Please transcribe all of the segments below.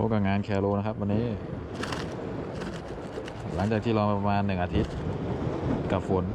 บกับงานแคโรนะครับวันนี้หลังจากที่รอมาประมาณ1 อาทิตย์กับฝน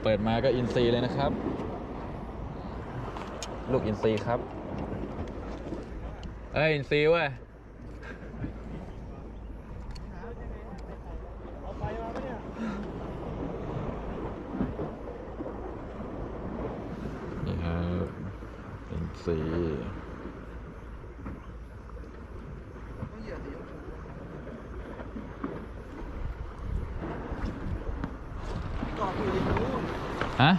เปิดมาก็อินซีเลยนะครับลูกอินซีครับอินซีเว้ยนี่ครับอินซีฮะ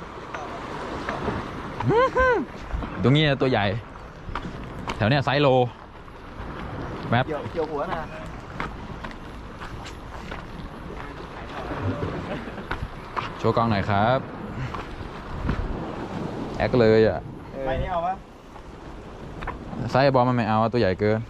ตรงนี้ตัวใหญ่แถวเนี้ยไซส์โลแมปเกี่ยวหัวนะโชว์กล้องหน่อยครับแอคเลยอ่ะไปนี่เอาปะไซส์บอลมันไม่เอาตัวใหญ่เกิน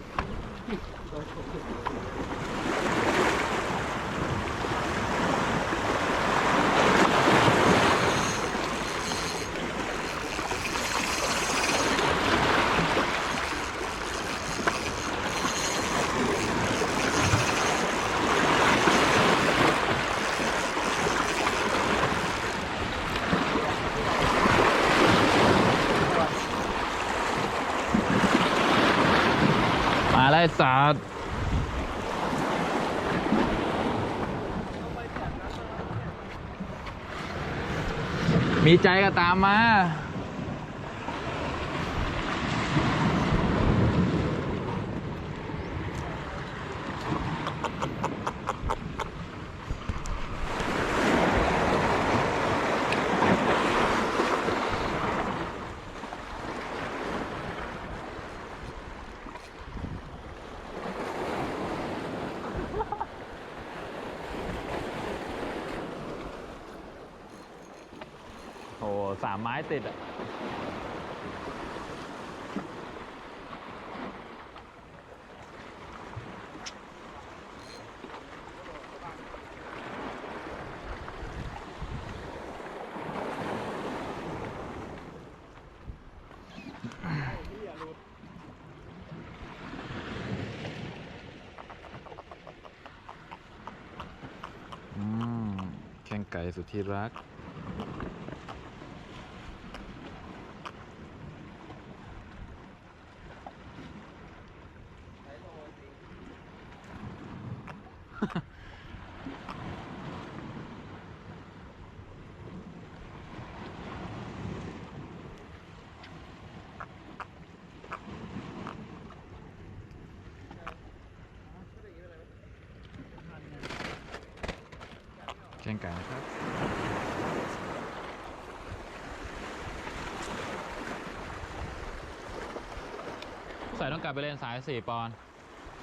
มาไล่สัตว์มีใจก็ตามมาโอ้3 ไม้ติดอ่ะแข่งไก่สุดที่รักแข่งไก่นะครับสงสัยต้องกลับไปเล่นสาย4 ปอนด์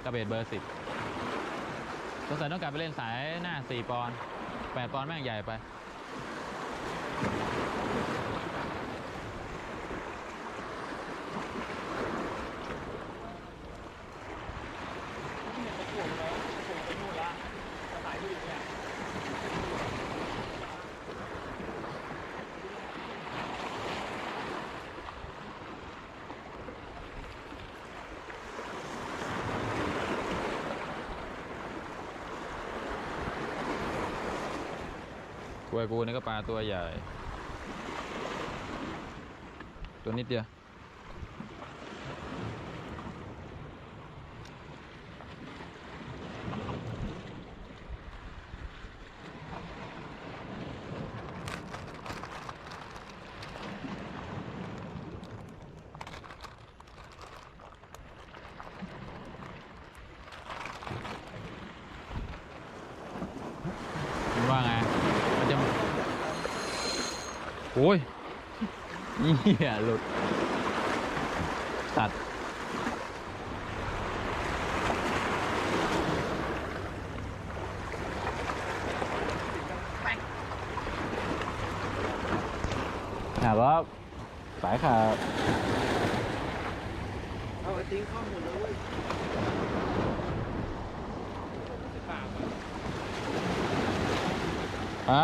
กระเบดเบอร์ 10สงสัยต้องกลับไปเล่นสายหน้า4 ปอนด์8 ปอนด์แม่งใหญ่ไปกล้วยกูนี่ก็ปลาตัวใหญ่ตัวนิดเดียว มันว่าไงมันจะโอ้ยเหี้ยหลุดตัดถามว่าสายขาด เอาไอ้ติ้งข้อมูลแล้วเว้ย ฮะ